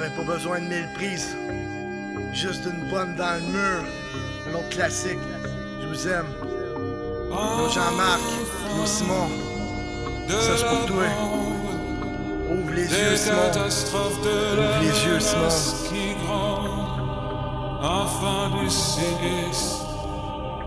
J'avais pas besoin de 1000 prises, juste une bonne dans le mur. Un autre classique, je vous aime. Yo Jean-Marc, yo Simon, ça c'est pour toi. Ouvre les yeux Simon, ouvre les yeux Simon. Enfant du sinistre,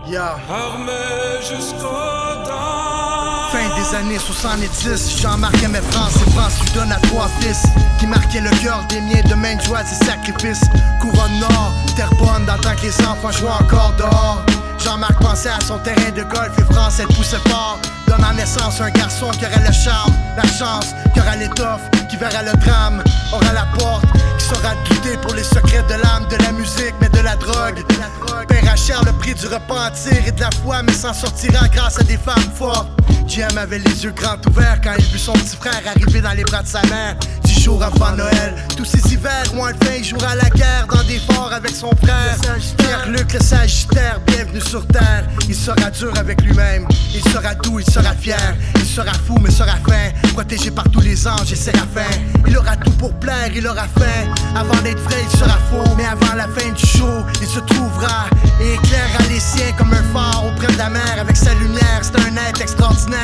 Yeah. armé jusqu'aux dents. Fin des années 70, Jean-Marc aimait France et France lui donne à 3 fils qui marquaient le cœur des miens de maintes joies et sacrifices. Couronne nord, terre bonne dans le temps que les enfants jouaient encore dehors. Jean-Marc pensait à son terrain de golf et France elle poussait fort, donnant naissance à un garçon qui aurait le charme, la chance, qui aura l'étoffe, qui verra le drame, aura la porte, qui saura douter pour les secrets de l'âme, de la musique mais de la drogue. Paiera cher le prix du repentir et de la foi, mais s'en sortira grâce à des femmes fortes. JM avait les yeux grands ouverts quand il vit son petit frère arriver dans les bras de sa mère. 10 jours avant Noël, tous ces hivers où enfin il jouera la guerre dans des forts avec son frère Pierre-Luc le Sagittaire, bienvenue sur terre. Il sera dur avec lui-même, il sera doux, il sera fier. Il sera fou mais sera fin, protégé par tous les anges et séraphins. Il aura tout pour plaire, il aura faim. Avant d'être vrai il sera faux, mais avant la fin du show il se trouvera et éclairera les siens comme un phare auprès de la mer. Avec sa lumière, c'est un être extraordinaire.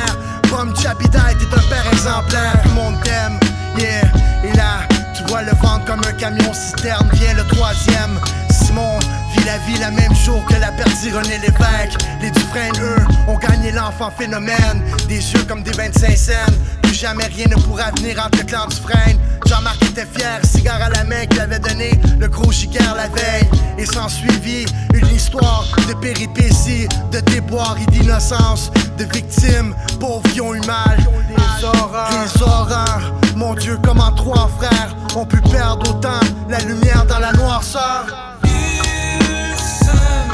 Bum Jabida était un père exemplaire. Tout le monde t'aime, yeah. Et là, tu vois le ventre comme un camion citerne. Vient le troisième, Simon vit la vie la même jour que la perdue René Lévesque. Les Dufresne, eux, ont gagné l'enfant phénomène. Des yeux comme des 25 cents. Plus jamais rien ne pourra venir entre le clan Dufresne. Jean-Marc était fier, cigare à la main qu'il avait donné le gros giga la veille. Et s'en suivit une histoire de péripéties, de déboires et d'innocence, de victimes pauvres qui ont eu mal. Des horreurs, mon Dieu, comment 3 frères ont pu perdre autant la lumière dans la noirceur. Ils s'aiment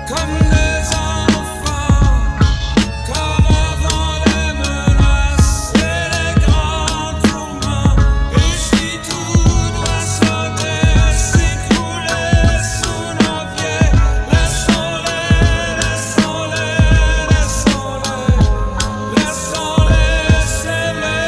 comme les enfants, comme avant les menaces et les grands tourments. Et si tout doit sauter, s'écrouler sous nos pieds, laissons-les, laissons-les, laissons-les, laissons-les s'aimer.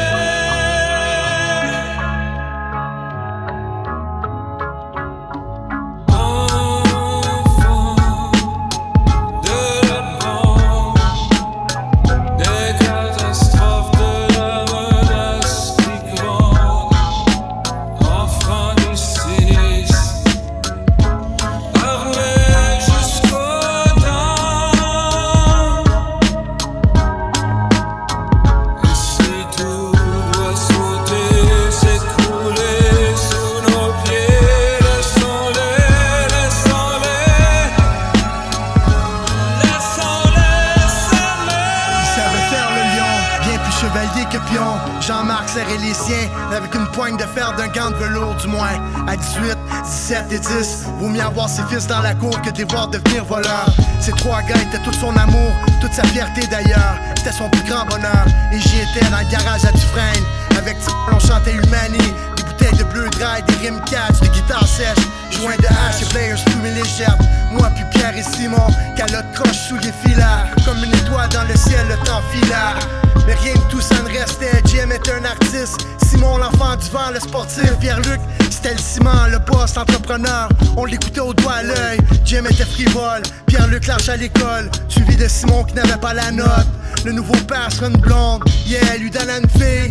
Chevalier que pion, Jean-Marc serrait les siens avec une poigne de fer d'un gant de velours du moins. À 18, 17 et 10, vaut mieux avoir ses fils dans la cour que de les voir devenir voleurs. Ces 3 gars étaient tout son amour, toute sa fierté d'ailleurs. C'était son plus grand bonheur et j'y étais dans le garage à Dufresne. Avec on chantait Humani, des bouteilles de bleu dry, des rimes catch, des guitares sèches, joints de hache et players fumés légères. Moi puis Pierre et Simon, calotte croche sous les filets. Comme une étoile dans le ciel, le temps fila. Mais rien de tout ça ne restait, JM était un artiste, Simon l'enfant du vent, le sportif, Pierre-Luc c'était le ciment, le boss, l'entrepreneur. On l'écoutait au doigt à l'œil, JM était frivole, Pierre-Luc lâche à l'école, suivi de Simon qui n'avait pas la note. Le nouveau père sera une blonde, yeah, lui donne une fille.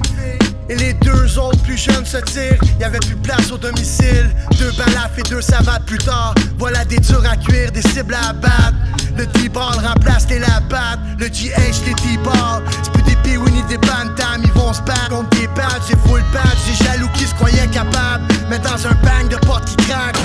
Et les 2 autres plus jeunes se tirent, y'avait plus de place au domicile. 2 balafres et 2 savates plus tard, voilà des durs à cuire, des cibles à abattre. Le D-ball remplace les labattes, le GH les D-ball. C'est plus des P-Win ni des bantam, ils vont se battre contre des badges, des full badges, des jaloux qui se croyaient capables. Mais dans un bang de porte qui craque,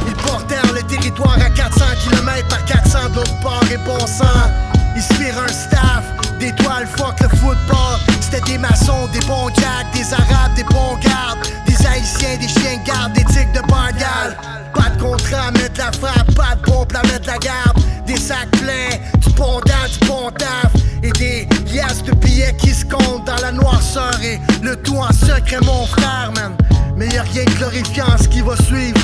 ils portèrent le territoire à 400 km par 400 de l'autre part et bon sang. Ils se firent un staff, des toiles, fuck le football. C'était des maçons, des bons jacks, des arabes, des bons gardes, des haïtiens, des chiens de garde, des tigres de Bengale. Pas de contrat, mettre la frappe, pas de pompe, la mettre la garde. Des sacs pleins, du bon dent, du bon taf. Et des liasses de billets qui se comptent dans la noirceur. Et le tout en secret, mon frère, man. Mais y'a rien de glorifiant ce qui va suivre.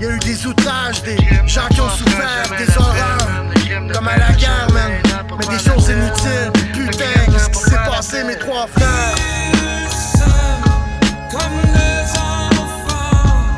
Y'a eu des outrages, des gens qui ont souffert, des horreurs, comme à la guerre, man. Mais des choses inutiles, putain, qu'est-ce qui s'est passé, mes 3 frères? Ils s'aiment comme les enfants.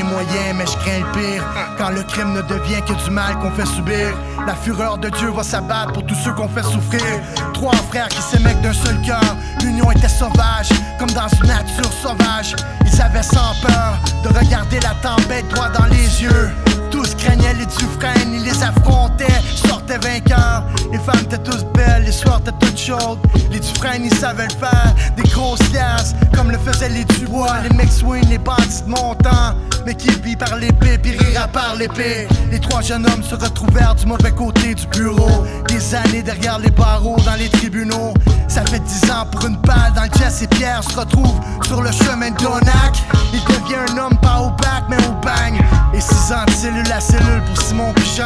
moyens, mais je crains le pire. Quand le crime ne devient que du mal qu'on fait subir, la fureur de Dieu va s'abattre pour tous ceux qu'on fait souffrir. Trois frères qui s'aimaient d'un seul cœur, l'union était sauvage, comme dans une nature sauvage. Ils avaient sans peur de regarder la tempête droit dans les yeux. Tous craignaient les Dufresne, ils les affrontaient, sortaient vainqueurs. Les femmes étaient tous belles, les soirs étaient toutes chaudes. Les Dufresne, ils savaient le faire, des grosses liasses, comme le faisaient les Dubois. Les McSween, les bandits de montant, mais qui vit par l'épée, puis rira par l'épée. Les trois jeunes hommes se retrouvèrent du mauvais côté du bureau. Des années derrière les barreaux, dans les tribunaux. Ça fait 10 ans pour une balle dans le chest et Pierre se retrouve sur le chemin de Donac. Il devient un homme pas au bac, mais au bang. Et 6 ans de cellule à cellule pour Simon Pichon,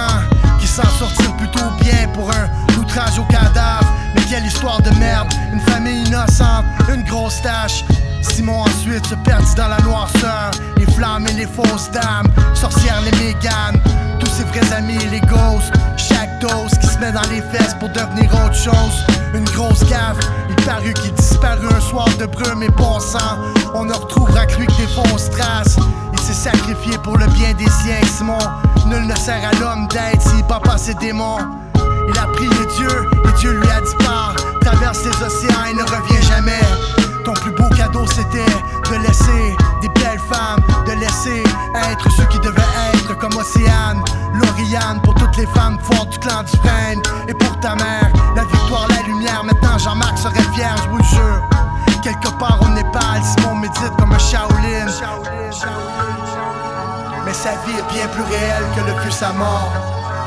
qui s'en sortir plutôt bien pour un outrage au cadavre. Mais quelle histoire de merde, une famille innocente, une grosse tâche. Simon ensuite se perdit dans la noirceur, les flammes et les fausses dames, sorcières les méganes, tous ses vrais amis les ghosts. Chaque dose qui se met dans les fesses pour devenir autre chose. Une grosse gaffe, il parut qu'il disparut un soir de brume et bon sang. On ne retrouvera que lui que des fausses traces. Il s'est sacrifié pour le bien des siens, Simon. Nul ne sert à l'homme d'être s'il bat pas ses démons. Il a prié Dieu et Dieu lui a dit pars, traverse les océans et ne reviens jamais. Ton plus beau cadeau c'était de laisser des belles femmes, de laisser être ceux qui devaient être comme Océane, Lauriane, pour toutes les femmes fortes du clan Dufresne. Et pour ta mère, la victoire, la lumière, maintenant Jean-Marc serait fier, je vous le jure. Quelque part au Népal, Simon médite comme un Shaolin. Mais sa vie est bien plus réelle que le fut sa mort.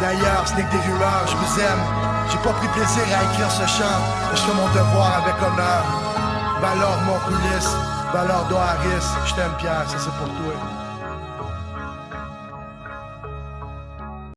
D'ailleurs, ce n'est que des rumeurs, je vous aime. J'ai pas pris plaisir à écrire ce chant, mais je fais mon devoir avec honneur. Valor mon coulisse, valor d'Oaris, je t'aime Pierre, ça c'est pour toi.